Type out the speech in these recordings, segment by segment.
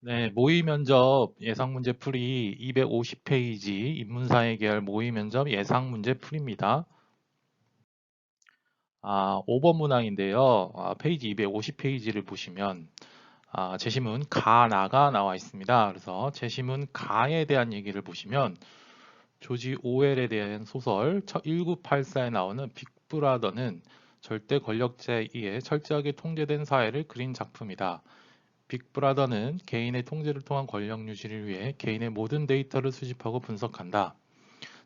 네, 모의 면접 예상 문제 풀이 250페이지 인문사회 계열 모의 면접 예상 문제 풀이입니다. 5번 문항인데요. 페이지 250페이지를 보시면 제시문 가나가 나와 있습니다. 그래서 제시문 가에 대한 얘기를 보시면 조지 오웰에 대한 소설 1984에 나오는 빅브라더는 절대 권력자에 의해 철저하게 통제된 사회를 그린 작품이다. 빅브라더는 개인의 통제를 통한 권력 유지를 위해 개인의 모든 데이터를 수집하고 분석한다.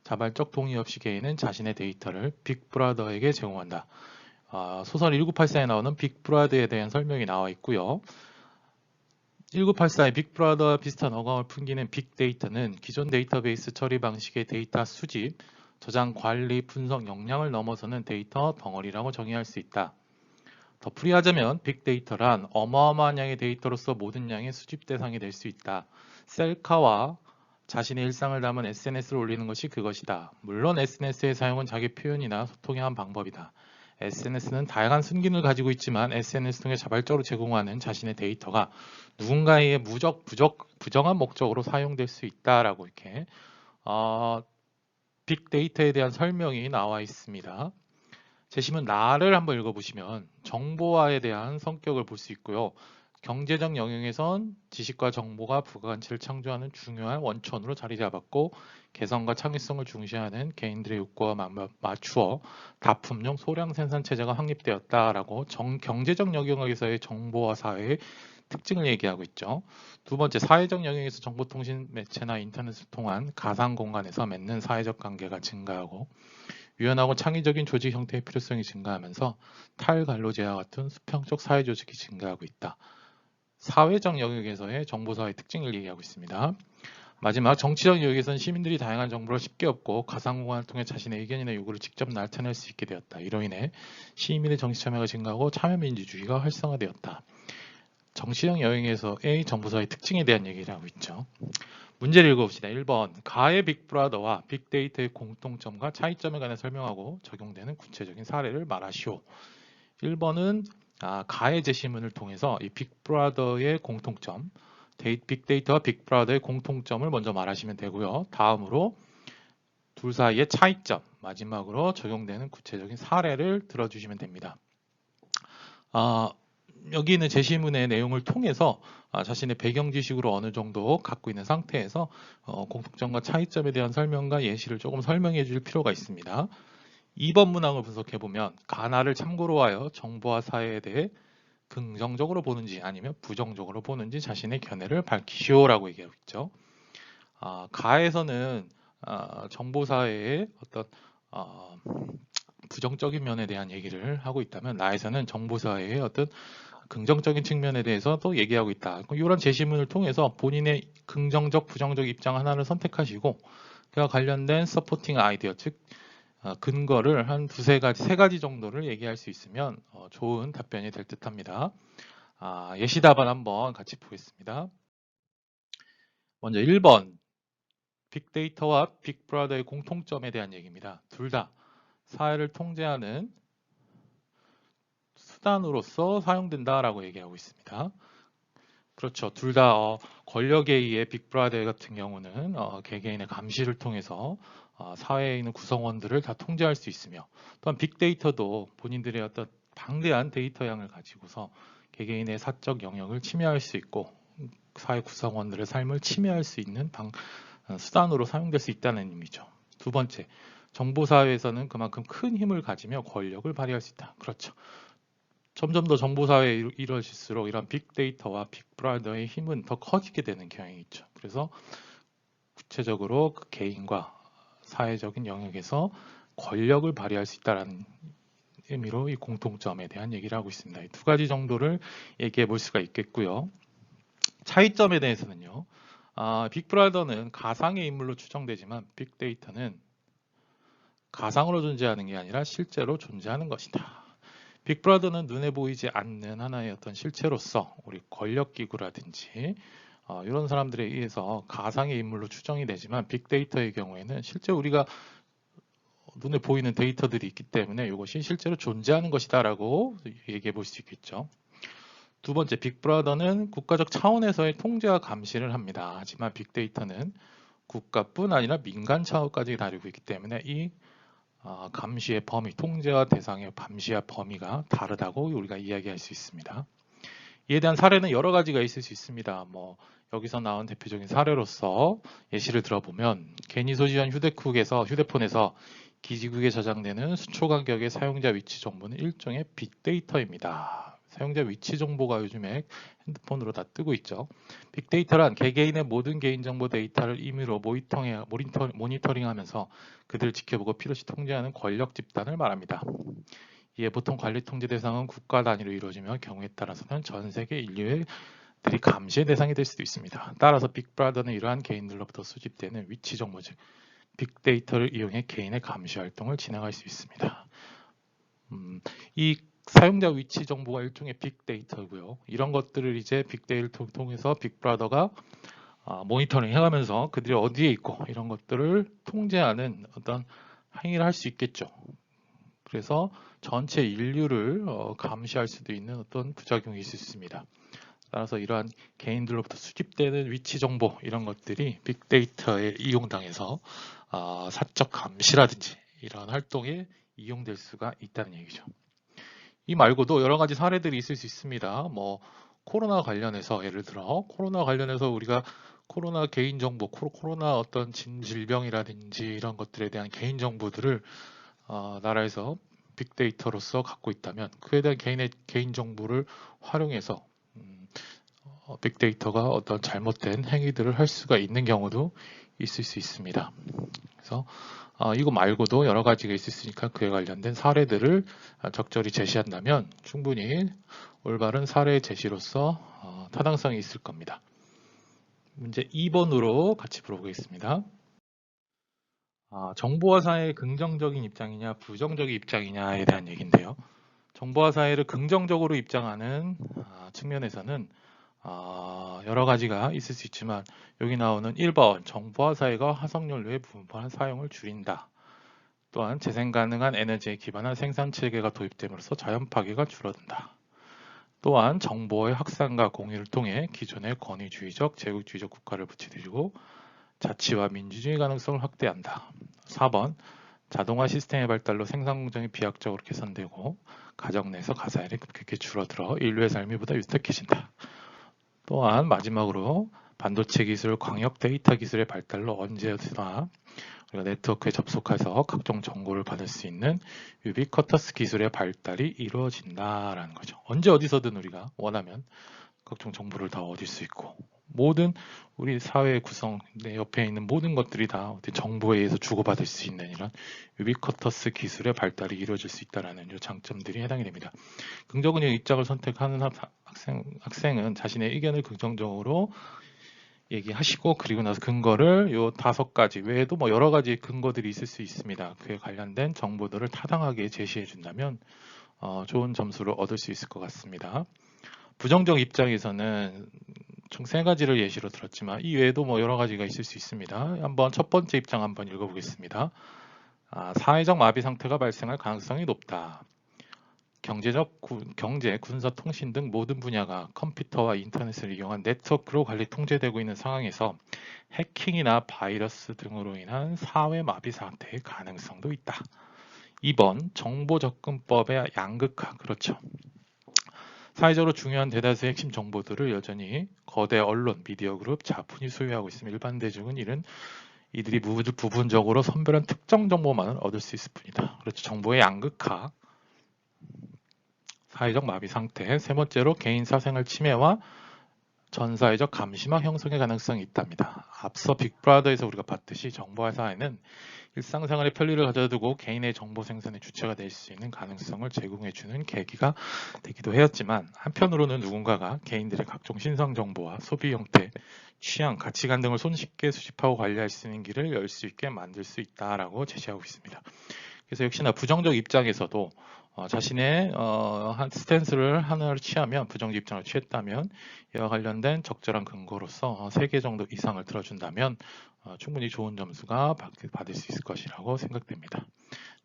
자발적 동의 없이 개인은 자신의 데이터를 빅브라더에게 제공한다. 소설 1984에 나오는 빅브라더에 대한 설명이 나와 있고요. 1984의 빅브라더와 비슷한 어감을 풍기는 빅데이터는 기존 데이터베이스 처리 방식의 데이터 수집, 저장, 관리, 분석 역량을 넘어서는 데이터 덩어리라고 정의할 수 있다. 더 풀이하자면 빅데이터란 어마어마한 양의 데이터로서 모든 양의 수집 대상이 될 수 있다. 셀카와 자신의 일상을 담은 SNS를 올리는 것이 그것이다. 물론 SNS의 사용은 자기 표현이나 소통의 한 방법이다. SNS는 다양한 순기능을 가지고 있지만 SNS 통해 자발적으로 제공하는 자신의 데이터가 누군가에게 부정한 목적으로 사용될 수 있다라고 이렇게 빅데이터에 대한 설명이 나와 있습니다. 제시문 나를 한번 읽어보시면 정보화에 대한 성격을 볼 수 있고요. 경제적 영역에선 지식과 정보가 부가가치를 창조하는 중요한 원천으로 자리 잡았고 개성과 창의성을 중시하는 개인들의 욕구와 맞추어 다품종 소량 생산 체제가 확립되었다라고 경제적 영역에서의 정보화 사회의 특징을 얘기하고 있죠. 두 번째, 사회적 영역에서 정보통신 매체나 인터넷을 통한 가상 공간에서 맺는 사회적 관계가 증가하고 유연하고 창의적인 조직 형태의 필요성이 증가하면서 탈갈로제와 같은 수평적 사회 조직이 증가하고 있다. 사회적 영역에서의 정보사회의 특징을 얘기하고 있습니다. 마지막, 정치적 영역에서는 시민들이 다양한 정보를 쉽게 얻고 가상공간을 통해 자신의 의견이나 요구를 직접 나타낼 수 있게 되었다. 이로 인해 시민의 정치 참여가 증가하고 참여민주주의가 활성화되었다. 정치적 영역에서의 정보사회의 특징에 대한 얘기를 하고 있죠. 문제를 읽어봅시다. 1번, 가의 빅브라더와 빅데이터의 공통점과 차이점에 관해 설명하고 적용되는 구체적인 사례를 말하시오. 1번은 가의 제시문을 통해서 이 빅브라더의 공통점, 빅데이터와 빅브라더의 공통점을 먼저 말하시면 되고요. 다음으로 둘 사이의 차이점, 마지막으로 적용되는 구체적인 사례를 들어주시면 됩니다. 여기 있는 제시문의 내용을 통해서 자신의 배경 지식으로 어느 정도 갖고 있는 상태에서 공통점과 차이점에 대한 설명과 예시를 조금 설명해 줄 필요가 있습니다. 2번 문항을 분석해 보면 가나를 참고로 하여 정보화 사회에 대해 긍정적으로 보는지 아니면 부정적으로 보는지 자신의 견해를 밝히시오라고 얘기하고 있죠. 가에서는 정보사회의 어떤 부정적인 면에 대한 얘기를 하고 있다면 나에서는 정보사회의 어떤 긍정적인 측면에 대해서도 얘기하고 있다. 이런 제시문을 통해서 본인의 긍정적, 부정적 입장 하나를 선택하시고 그와 관련된 서포팅 아이디어, 즉 근거를 한 두세 가지, 세 가지 정도를 얘기할 수 있으면 좋은 답변이 될 듯합니다. 예시 답안 한번 같이 보겠습니다. 먼저 1번, 빅데이터와 빅브라더의 공통점에 대한 얘기입니다. 둘 다 사회를 통제하는 수단으로서 사용된다라고 얘기하고 있습니다. 그렇죠. 둘 다 권력에 의해 빅브라더 같은 경우는 개개인의 감시를 통해서 사회에 있는 구성원들을 다 통제할 수 있으며 또한 빅데이터도 본인들의 어떤 방대한 데이터 양을 가지고서 개개인의 사적 영역을 침해할 수 있고 사회 구성원들의 삶을 침해할 수 있는 수단으로 사용될 수 있다는 의미죠. 두 번째, 정보사회에서는 그만큼 큰 힘을 가지며 권력을 발휘할 수 있다. 그렇죠. 점점 더 정보사회에 이루어질수록 이런 빅데이터와 빅브라더의 힘은 더 커지게 되는 경향이 있죠. 그래서 구체적으로 그 개인과 사회적인 영역에서 권력을 발휘할 수 있다는 의미로 이 공통점에 대한 얘기를 하고 있습니다. 이 두 가지 정도를 얘기해 볼 수가 있겠고요. 차이점에 대해서는요. 빅브라더는 가상의 인물로 추정되지만 빅데이터는 가상으로 존재하는 게 아니라 실제로 존재하는 것이다. 빅브라더는 눈에 보이지 않는 하나의 어떤 실체로서 우리 권력기구라든지 이런 사람들에 의해서 가상의 인물로 추정이 되지만 빅데이터의 경우에는 실제 우리가 눈에 보이는 데이터들이 있기 때문에 이것이 실제로 존재하는 것이다 라고 얘기해 볼 수 있겠죠. 두 번째, 빅브라더는 국가적 차원에서의 통제와 감시를 합니다. 하지만 빅데이터는 국가뿐 아니라 민간 차원까지 다루고 있기 때문에 이 감시의 범위, 통제와 대상의 감시와 범위가 다르다고 우리가 이야기할 수 있습니다. 이에 대한 사례는 여러 가지가 있을 수 있습니다. 여기서 나온 대표적인 사례로서 예시를 들어보면 괜히 소지한 휴대폰에서 기지국에 저장되는 수초 간격의 사용자 위치 정보는 일종의 빅데이터입니다. 사용자 위치 정보가 요즘에 핸드폰으로 다 뜨고 있죠. 빅데이터란 개개인의 모든 개인정보 데이터를 임의로 모니터링하면서 그들을 지켜보고 필요시 통제하는 권력 집단을 말합니다. 이에 보통 관리 통제 대상은 국가 단위로 이루어지며 경우에 따라서는 전 세계 인류들이 감시의 대상이 될 수도 있습니다. 따라서 빅브라더는 이러한 개인들로부터 수집되는 위치 정보, 즉 빅데이터를 이용해 개인의 감시 활동을 진행할 수 있습니다. 이 사용자 위치 정보가 일종의 빅데이터고요. 이런 것들을 이제 빅데이터를 통해서 빅브라더가 모니터링 해가면서 그들이 어디에 있고 이런 것들을 통제하는 어떤 행위를 할 수 있겠죠. 그래서 전체 인류를 감시할 수도 있는 어떤 부작용이 있을 수 있습니다. 따라서 이러한 개인들로부터 수집되는 위치 정보 이런 것들이 빅데이터에 이용당해서 사적 감시라든지 이런 활동에 이용될 수가 있다는 얘기죠. 이 말고도 여러 가지 사례들이 있을 수 있습니다. 코로나 관련해서 예를 들어 코로나 관련해서 우리가 코로나 개인정보, 코로나 어떤 질병이라든지 이런 것들에 대한 개인정보들을 나라에서 빅데이터로서 갖고 있다면 그에 대한 개인의 개인정보를 활용해서 빅데이터가 어떤 잘못된 행위들을 할 수가 있는 경우도 있을 수 있습니다. 그래서 이거 말고도 여러 가지가 있을 수 있으니까 그에 관련된 사례들을 적절히 제시한다면 충분히 올바른 사례 제시로서 타당성이 있을 겁니다. 문제 2번으로 같이 풀어보겠습니다. 정보화 사회의 긍정적인 입장이냐 부정적인 입장이냐에 대한 얘기인데요. 정보화 사회를 긍정적으로 입장하는 측면에서는 여러 가지가 있을 수 있지만 여기 나오는 1번 정보화 사회가 화석연료의 무분별한 사용을 줄인다. 또한 재생 가능한 에너지에 기반한 생산 체계가 도입됨으로써 자연 파괴가 줄어든다. 또한 정보의 확산과 공유를 통해 기존의 권위주의적, 제국주의적 국가를 부추기고 자치와 민주주의 가능성을 확대한다. 4번 자동화 시스템의 발달로 생산 공정이 비약적으로 개선되고 가정 내에서 가사일이 급격히 줄어들어 인류의 삶이 보다 유택해진다. 또한 마지막으로 반도체 기술, 광역 데이터 기술의 발달로 언제나 우리가 네트워크에 접속해서 각종 정보를 받을 수 있는 유비쿼터스 기술의 발달이 이루어진다라는 거죠. 언제 어디서든 우리가 원하면 각종 정보를 다 얻을 수 있고 모든 우리 사회 구성 내 옆에 있는 모든 것들이 다 정보에 의해서 주고받을 수 있는 이런 유비쿼터스 기술의 발달이 이루어질 수 있다는 장점들이 해당이 됩니다. 긍정적인 입장을 선택하는 학생은 자신의 의견을 긍정적으로 얘기하시고 그리고 나서 근거를 요 5가지 외에도 여러 가지 근거들이 있을 수 있습니다. 그에 관련된 정보들을 타당하게 제시해 준다면 좋은 점수를 얻을 수 있을 것 같습니다. 부정적 입장에서는 총 3가지를 예시로 들었지만 이 외에도 여러 가지가 있을 수 있습니다. 한번 첫 번째 입장 한번 읽어보겠습니다. 사회적 마비 상태가 발생할 가능성이 높다. 경제, 군사, 통신 등 모든 분야가 컴퓨터와 인터넷을 이용한 네트워크로 관리 통제되고 있는 상황에서 해킹이나 바이러스 등으로 인한 사회 마비 상태의 가능성도 있다. 2번 정보 접근법의 양극화. 그렇죠. 사회적으로 중요한 대다수의 핵심 정보들을 여전히 거대 언론, 미디어 그룹, 자본이 소유하고 있으며 일반 대중은 이들이 부분적으로 선별한 특정 정보만을 얻을 수 있을 뿐이다. 그렇죠. 정보의 양극화, 사회적 마비 상태, 세 번째로 개인 사생활 침해와 전사회적 감시망 형성의 가능성이 있답니다. 앞서 빅브라더에서 우리가 봤듯이 정보화 사회는 일상생활의 편리를 가져두고 개인의 정보 생산의 주체가 될 수 있는 가능성을 제공해주는 계기가 되기도 하였지만 한편으로는 누군가가 개인들의 각종 신상 정보와 소비 형태, 취향, 가치관 등을 손쉽게 수집하고 관리할 수 있는 길을 열 수 있게 만들 수 있다라고 제시하고 있습니다. 그래서 역시나 부정적 입장에서도 자신의 한 스탠스를 하나를 취하면 부정적 입장을 취했다면 이와 관련된 적절한 근거로서 3개 정도 이상을 들어준다면 충분히 좋은 점수가 받을 수 있을 것이라고 생각됩니다.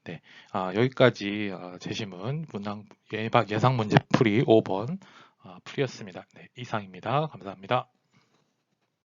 네, 여기까지 제시문 예상 문제 풀이 5번 풀이였습니다. 네, 이상입니다. 감사합니다.